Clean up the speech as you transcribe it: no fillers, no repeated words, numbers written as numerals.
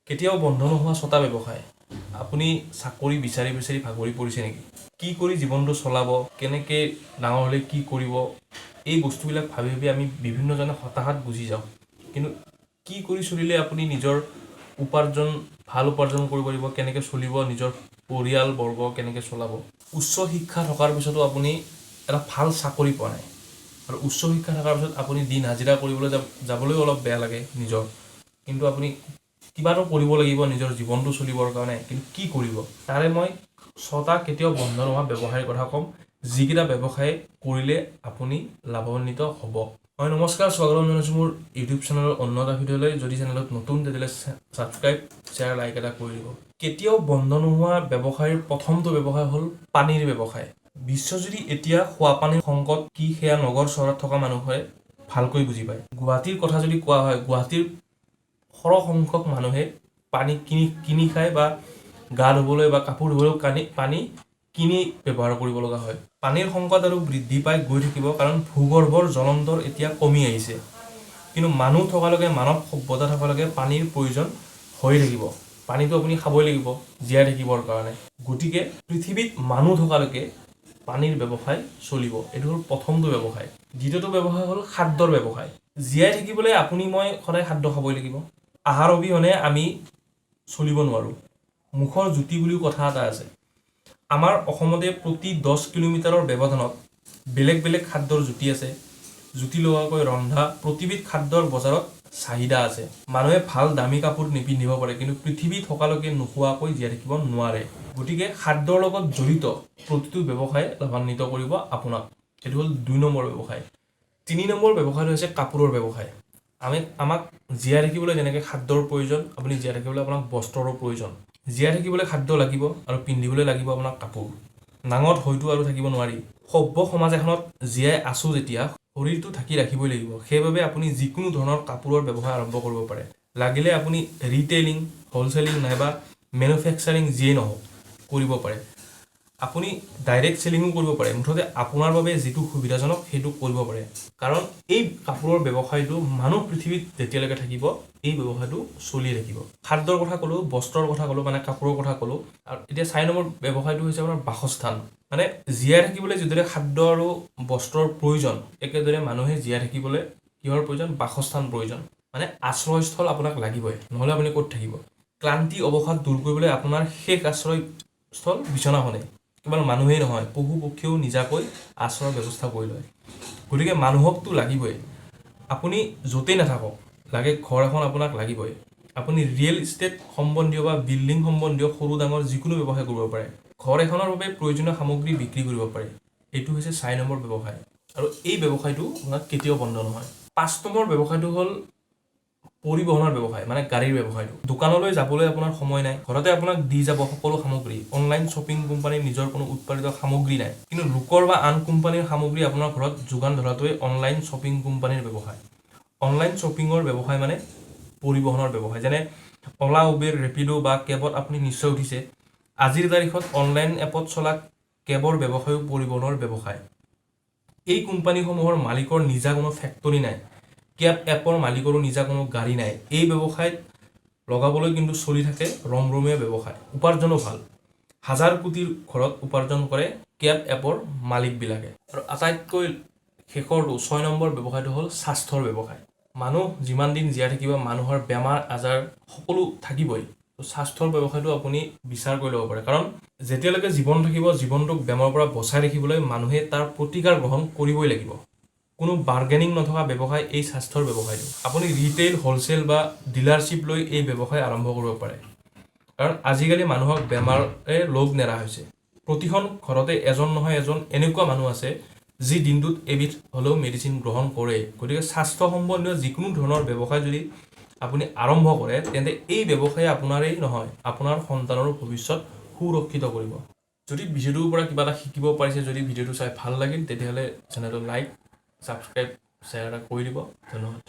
কেতিয়াও বন্ধ নোহোৱা ছটা ব্যৱসায়। আপুনি চাকৰি বিচাৰি বিচাৰি ভাগৰি পৰিছে নেকি? কি কৰি জীৱনটো চলাব, কেনেকৈ ডাঙৰ হ'লে কি কৰিব, এই বস্তুবিলাক ভাবি ভাবি আমি বিভিন্নজনে হতাশাত গুচি যাওঁ। কিন্তু কি কৰি চলিলে আপুনি নিজৰ ভাল উপাৰ্জন কৰিব পাৰিব, কেনেকৈ চলিব, নিজৰ পৰিয়ালবৰ্গ কেনেকৈ চলাব। উচ্চ শিক্ষা থকাৰ পিছতো আপুনি এটা ভাল চাকৰি পোৱা নাই, আৰু উচ্চ শিক্ষা থকাৰ পিছত আপুনি দিন হাজিৰা কৰিবলৈ যাবলৈ অলপ বেয়া লাগে নিজৰ, কিন্তু আপুনি কিবাটো কৰিব লাগিব নিজৰ জীৱনটো চলিবৰ কাৰণে। কিন্তু কি কৰিব, তাৰে মই ছটা কেতিয়াও বন্ধ নোহোৱা ব্যৱসায়ৰ কথা ক'ম, যিকেইটা ব্যৱসায় কৰিলে আপুনি লাভান্বিত হ'ব। হয়, নমস্কাৰ, স্বাগতম জনাইছোঁ মোৰ ইউটিউব চেনেলৰ অন্য এটা ভিডিঅ'লৈ। যদি চেনেলত নতুন তেতিয়াহ'লে ছাবস্ক্ৰাইব, শ্বেয়াৰ, লাইক এটা কৰি দিব। কেতিয়াও বন্ধ নোহোৱা ব্যৱসায়ৰ প্ৰথমটো ব্যৱসায় হ'ল পানীৰ ব্যৱসায়। বিশ্বজুৰি এতিয়া খোৱাপানীৰ সংকট কি সেয়া নগৰ চহৰত থকা মানুহে ভালকৈ বুজি পায়। গুৱাহাটীৰ কথা যদি কোৱা হয়, গুৱাহাটীৰ সৰহ সংখ্যক মানুহে পানী কিনি খায়, বা গা ধুবলৈ বা কাপোৰ ধুবলৈও পানী কিনি ব্যৱহাৰ কৰিব লগা হয়। পানীৰ সংকট আৰু বৃদ্ধি পাই গৈ থাকিব, কাৰণ ভূগৰ্ভৰ জলন্তৰ এতিয়া কমি আহিছে। কিন্তু মানুহ থকালৈকে, মানৱ সভ্যতা থকালৈকে পানীৰ প্ৰয়োজন হৈ থাকিব। পানীটো আপুনি খাবই লাগিব জীয়াই থাকিবৰ কাৰণে। গতিকে পৃথিৱীত মানুহ থকালৈকে পানীৰ ব্যৱসায় চলিব। এইটো হ'ল প্ৰথমটো ব্যৱসায়। দ্বিতীয়টো ব্যৱসায় হ'ল খাদ্যৰ ব্যৱসায়। জীয়াই থাকিবলৈ আপুনি মই সদায় খাদ্য খাবই লাগিব। আহাৰ অবিহনে আমি চলিব নোৱাৰোঁ। মুখৰ জুতি বুলিও কথা এটা আছে। আমাৰ অসমতে প্ৰতি 10 কিলোমিটাৰৰ ব্যৱধানত বেলেগ বেলেগ খাদ্যৰ জুতি আছে। জুতি লগাকৈ ৰন্ধা প্ৰতিবিধ খাদ্যৰ বজাৰত চাহিদা আছে। মানুহে ভাল দামী কাপোৰ নিপিন্ধিব পাৰে, কিন্তু পৃথিৱী থকালৈকে নোখোৱাকৈ জীয়াই থাকিব নোৱাৰে। গতিকে খাদ্যৰ লগত জড়িত প্ৰতিটো ব্যৱসায় লাভান্বিত কৰিব আপোনাক। সেইটো হ'ল 2 নম্বৰ ব্যৱসায়। 3 নম্বৰ ব্যৱসায়টো হৈছে কাপোৰৰ ব্যৱসায়। আমাক জীয়াই থাকিবলৈ যেনেকৈ খাদ্যৰ প্ৰয়োজন, আপুনি জীয়াই থাকিবলৈ আপোনাক বস্ত্ৰৰো প্ৰয়োজন। জীয়াই থাকিবলৈ খাদ্য লাগিব, আৰু পিন্ধিবলৈ লাগিব আপোনাক কাপোৰ। নাঙত হয়তো আৰু থাকিব নোৱাৰি। সভ্য সমাজ এখনত জীয়াই আছোঁ যেতিয়া শৰীৰটো ঢাকি ৰাখিবই লাগিব। সেইবাবে আপুনি যিকোনো ধৰণৰ কাপোৰৰ ব্যৱসায় আৰম্ভ কৰিব পাৰে। লাগিলে আপুনি ৰিটেইলিং, হ'লচেলিং নাইবা মেনুফেকচাৰিং যিয়েই নহওক কৰিব পাৰে। আপুনি ডাইৰেক্ট চেলিঙো কৰিব পাৰে। মুঠতে আপোনাৰ বাবে যিটো সুবিধাজনক সেইটো কৰিব পাৰে। কাৰণ এই কাপোৰৰ ব্যৱসায়টো মানুহ পৃথিৱীত যেতিয়ালৈকে থাকিব, এই ব্যৱসায়টো চলিয়ে থাকিব। খাদ্যৰ কথা ক'লোঁ, বস্ত্ৰৰ কথা ক'লোঁ, মানে কাপোৰৰ কথা ক'লোঁ। আৰু এতিয়া 4 নম্বৰ ব্যৱসায়টো হৈছে আপোনাৰ বাসস্থান। মানে জীয়াই থাকিবলৈ যিদৰে খাদ্য আৰু বস্ত্ৰৰ প্ৰয়োজন, একেদৰে মানুহে জীয়াই থাকিবলৈ কিহৰ প্ৰয়োজন? বাসস্থান প্ৰয়োজন। মানে আশ্ৰয়স্থল আপোনাক লাগিবই, নহ'লে আপুনি ক'ত থাকিব? ক্লান্তি অৱসাদ দূৰ কৰিবলৈ আপোনাৰ শেষ আশ্ৰয়স্থল বিচনাখনেই। কেৱল মানুহেই নহয়, পশু পক্ষীয়েও নিজাকৈ আশ্ৰয়ৰ ব্যৱস্থা কৰি লয়। গতিকে মানুহকতো লাগিবই। আপুনি য'তেই নাথাকক, লাগে ঘৰ এখন আপোনাক লাগিবই। আপুনি ৰিয়েল ইষ্টেট সম্বন্ধীয় বা বিল্ডিং সম্বন্ধীয় সৰু ডাঙৰ যিকোনো ব্যৱসায় কৰিব পাৰে। ঘৰ এখনৰ বাবে প্ৰয়োজনীয় সামগ্ৰী বিক্ৰী কৰিব পাৰে। এইটো হৈছে 4 নম্বৰ ব্যৱসায়, আৰু এই ব্যৱসায়টো আপোনাক কেতিয়াও বন্ধ নহয়। 5 নম্বৰ ব্যৱসায়টো হ'ল পৰিবহণৰ ব্যৱসায়, মানে গাড়ীৰ ব্যৱসায়টো। দোকানলৈ যাবলৈ আপোনাৰ সময় নাই, ঘৰতে আপোনাক দি যাব সকলো সামগ্ৰী। অনলাইন শ্বপিং কোম্পানীৰ নিজৰ কোনো উৎপাদিত সামগ্ৰী নাই, কিন্তু লোকৰ বা আন কোম্পানীৰ সামগ্ৰী আপোনাৰ ঘৰত যোগান ধৰাটোৱে অনলাইন শ্বপিং কোম্পানীৰ ব্যৱসায়। অনলাইন শ্বপিঙৰ ব্যৱসায় মানে পৰিবহণৰ ব্যৱসায়। যেনে অলা, উবেৰ, ৰেপিডো বা কেবত আপুনি নিশ্চয় উঠিছে। আজিৰ তাৰিখত অনলাইন এপত চলা কেবৰ ব্যৱসায়ো পৰিবহণৰ ব্যৱসায়। এই কোম্পানীসমূহৰ মালিকৰ নিজা কোনো ফেক্টৰী নাই, কেব এপৰ মালিকৰো নিজা কোনো গাড়ী নাই। এই ব্যৱসায়ত লগাবলৈ কিন্তু চলি থাকে ৰমৰমীয়া ব্যৱসায়, উপাৰ্জনো ভাল। হাজাৰ কোটিৰ ঘৰত উপাৰ্জন কৰে কেব এপৰ মালিকবিলাকে। আৰু আটাইতকৈ শেষৰটো 6 নম্বৰ ব্যৱসায়টো হ'ল স্বাস্থ্যৰ ব্যৱসায়। মানুহ যিমান দিন জীয়াই থাকিব, মানুহৰ বেমাৰ আজাৰ সকলো থাকিবই। তো স্বাস্থ্যৰ ব্যৱসায়টো আপুনি বিচাৰ কৰি ল'ব পাৰে। কাৰণ যেতিয়ালৈকে জীৱন থাকিব, জীৱনটোক বেমাৰৰ পৰা বচাই ৰাখিবলৈ মানুহে তাৰ প্ৰতিকাৰ গ্ৰহণ কৰিবই লাগিব। কোনো বাৰ্গেনিং নথকা ব্যৱসায় এই স্বাস্থ্যৰ ব্যৱসায়টো। আপুনি ৰিটেইল, হ'লচেল বা ডিলাৰশ্বিপ লৈ এই ব্যৱসায় আৰম্ভ কৰিব পাৰে। কাৰণ আজিকালি মানুহক বেমাৰে লগ নেৰা হৈছে। প্ৰতিখন ঘৰতে এজন নহয় এজন এনেকুৱা মানুহ আছে যি দিনটোত এবিধ হ'লেও মেডিচিন গ্ৰহণ কৰে। গতিকে স্বাস্থ্য সম্বন্ধীয় যিকোনো ধৰণৰ ব্যৱসায় যদি আপুনি আৰম্ভ কৰে, তেন্তে এই ব্যৱসায়ে আপোনাৰেই নহয়, আপোনাৰ সন্তানৰো ভৱিষ্যত সুৰক্ষিত কৰিব। যদি ভিডিঅ'টোৰ পৰা কিবা এটা শিকিব পাৰিছে, যদি ভিডিঅ'টো চাই ভাল লাগিল, তেতিয়াহ'লে চেনেলটো লাইক, ছাবস্ক্ৰাইব, শ্বেয়াৰ এটা কৰি দিব। ধন্যবাদ।